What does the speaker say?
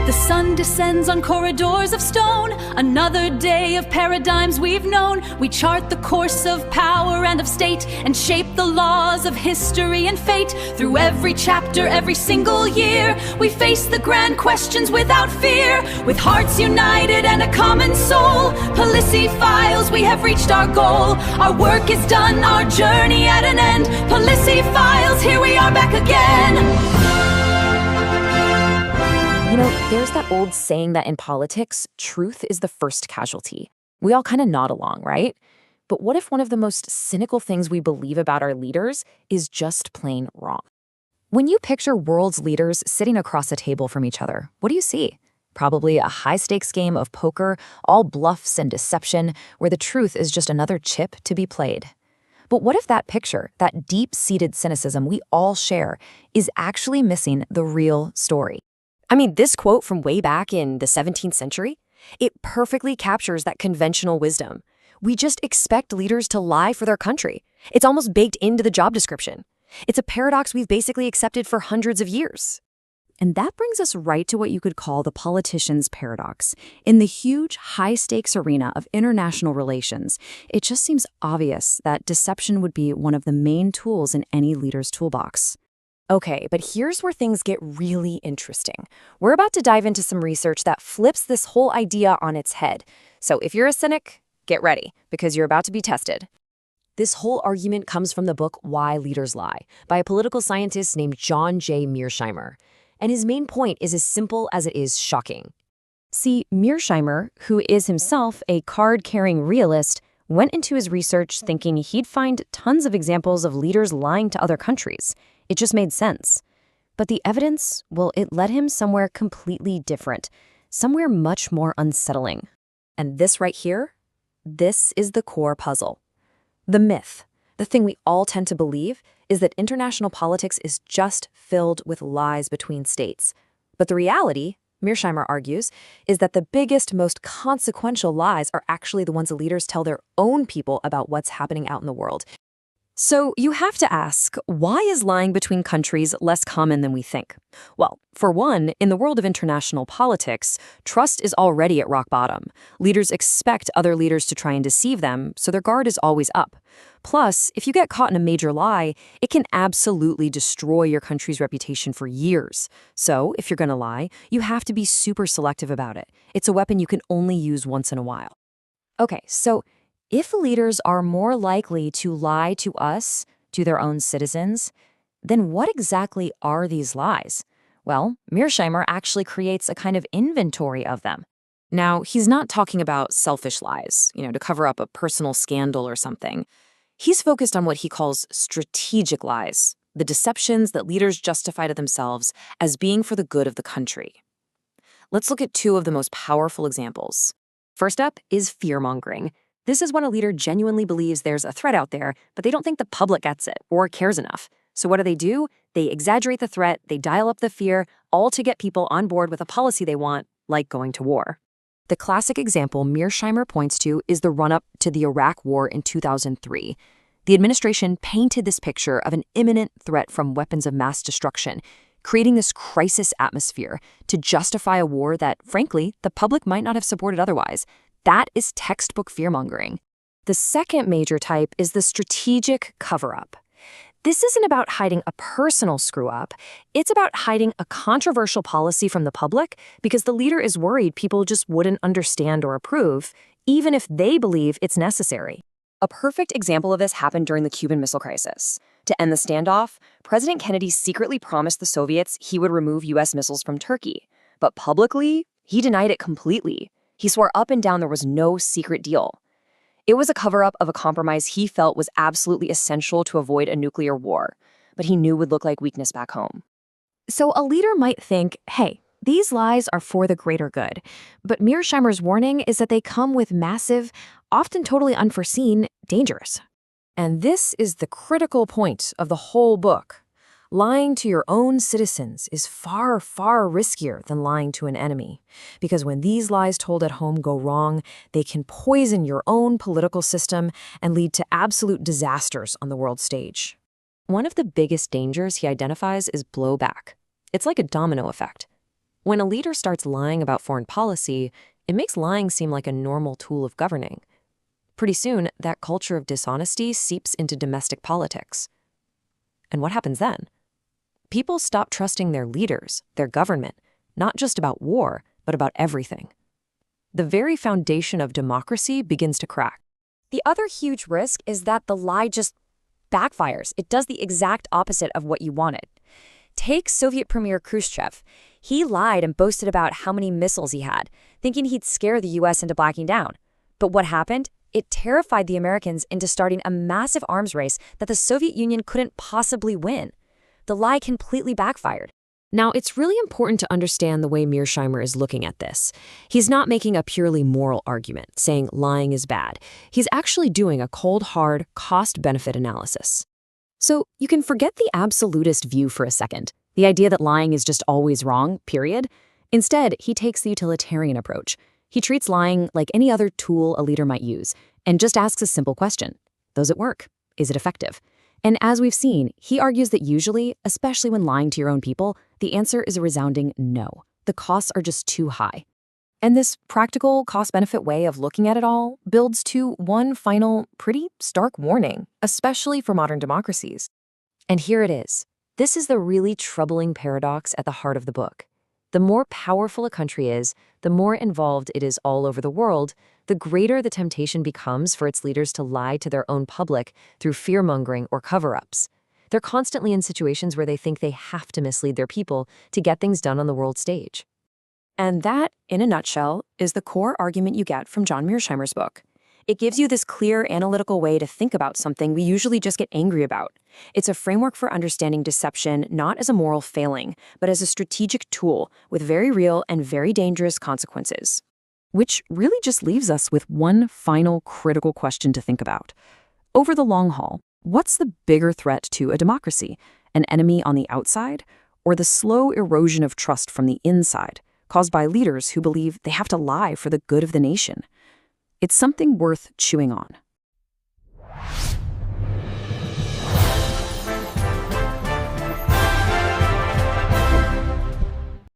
The sun descends on corridors of stone, another day of paradigms we've known. We chart the course of power and of state, and shape the laws of history and fate. Through every chapter, every single year, we face the grand questions without fear. With hearts united and a common soul, PoliSci, we have reached our goal. Our work is done, our journey at an end. PoliSci, here we are back again. You know, there's that old saying that in politics, truth is the first casualty. We all kind of nod along, right? But what if one of the most cynical things we believe about our leaders is just plain wrong? When you picture world's leaders sitting across a table from each other, what do you see? Probably a high-stakes game of poker, all bluffs and deception, where the truth is just another chip to be played. But what if that picture, that deep-seated cynicism we all share, is actually missing the real story? I mean, this quote from way back in the 17th century, it perfectly captures that conventional wisdom. We just expect leaders to lie for their country. It's almost baked into the job description. It's a paradox we've basically accepted for hundreds of years. And that brings us right to what you could call the politician's paradox. In the huge, high-stakes arena of international relations, it just seems obvious that deception would be one of the main tools in any leader's toolbox. Okay, but here's where things get really interesting. We're about to dive into some research that flips this whole idea on its head. So if you're a cynic, get ready, because you're about to be tested. This whole argument comes from the book Why Leaders Lie by a political scientist named John J. Mearsheimer. And his main point is as simple as it is shocking. See, Mearsheimer, who is himself a card-carrying realist, went into his research thinking he'd find tons of examples of leaders lying to other countries. It just made sense. But the evidence, well, it led him somewhere completely different, somewhere much more unsettling. And this right here, this is the core puzzle. The myth, the thing we all tend to believe, is that international politics is just filled with lies between states. But the reality, Mearsheimer argues, is that the biggest, most consequential lies are actually the ones the leaders tell their own people about what's happening out in the world. So you have to ask, why is lying between countries less common than we think? Well, for one, in the world of international politics, trust is already at rock bottom. Leaders expect other leaders to try and deceive them, so their guard is always up. Plus, if you get caught in a major lie, it can absolutely destroy your country's reputation for years. So, if you're going to lie, you have to be super selective about it. It's a weapon you can only use once in a while. Okay, so if leaders are more likely to lie to us, to their own citizens, then what exactly are these lies? Well, Mearsheimer actually creates a kind of inventory of them. Now, he's not talking about selfish lies, to cover up a personal scandal or something. He's focused on what he calls strategic lies, the deceptions that leaders justify to themselves as being for the good of the country. Let's look at two of the most powerful examples. First up is fearmongering. This is when a leader genuinely believes there's a threat out there, but they don't think the public gets it or cares enough. So what do? They exaggerate the threat, they dial up the fear, all to get people on board with a policy they want, like going to war. The classic example Mearsheimer points to is the run-up to the Iraq War in 2003. The administration painted this picture of an imminent threat from weapons of mass destruction, creating this crisis atmosphere to justify a war that, frankly, the public might not have supported otherwise. That is textbook fearmongering. The second major type is the strategic cover-up. This isn't about hiding a personal screw-up. It's about hiding a controversial policy from the public because the leader is worried people just wouldn't understand or approve, even if they believe it's necessary. A perfect example of this happened during the Cuban Missile Crisis. To end the standoff, President Kennedy secretly promised the Soviets he would remove U.S. missiles from Turkey. But publicly, he denied it completely. He swore up and down there was no secret deal. It was a cover-up of a compromise he felt was absolutely essential to avoid a nuclear war, but he knew would look like weakness back home. So a leader might think, hey, these lies are for the greater good. But Mearsheimer's warning is that they come with massive, often totally unforeseen, dangers. And this is the critical point of the whole book. Lying to your own citizens is far, far riskier than lying to an enemy. Because when these lies told at home go wrong, they can poison your own political system and lead to absolute disasters on the world stage. One of the biggest dangers he identifies is blowback. It's like a domino effect. When a leader starts lying about foreign policy, it makes lying seem like a normal tool of governing. Pretty soon, that culture of dishonesty seeps into domestic politics. And what happens then? People stop trusting their leaders, their government, not just about war, but about everything. The very foundation of democracy begins to crack. The other huge risk is that the lie just backfires. It does the exact opposite of what you wanted. Take Soviet Premier Khrushchev. He lied and boasted about how many missiles he had, thinking he'd scare the US into backing down. But what happened? It terrified the Americans into starting a massive arms race that the Soviet Union couldn't possibly win. The lie completely backfired. Now, it's really important to understand the way Mearsheimer is looking at this. He's not making a purely moral argument, saying lying is bad. He's actually doing a cold, hard, cost-benefit analysis. So you can forget the absolutist view for a second, the idea that lying is just always wrong, period. Instead, he takes the utilitarian approach. He treats lying like any other tool a leader might use, and just asks a simple question. Does it work? Is it effective? And as we've seen, he argues that usually, especially when lying to your own people, the answer is a resounding no. The costs are just too high. And this practical, cost-benefit way of looking at it all builds to one final, pretty stark warning, especially for modern democracies. And here it is. This is the really troubling paradox at the heart of the book. The more powerful a country is, the more involved it is all over the world, the greater the temptation becomes for its leaders to lie to their own public through fearmongering or cover-ups. They're constantly in situations where they think they have to mislead their people to get things done on the world stage. And that, in a nutshell, is the core argument you get from John Mearsheimer's book. It gives you this clear, analytical way to think about something we usually just get angry about. It's a framework for understanding deception not as a moral failing, but as a strategic tool with very real and very dangerous consequences. Which really just leaves us with one final critical question to think about. Over the long haul, what's the bigger threat to a democracy? An enemy on the outside, or the slow erosion of trust from the inside, caused by leaders who believe they have to lie for the good of the nation? It's something worth chewing on.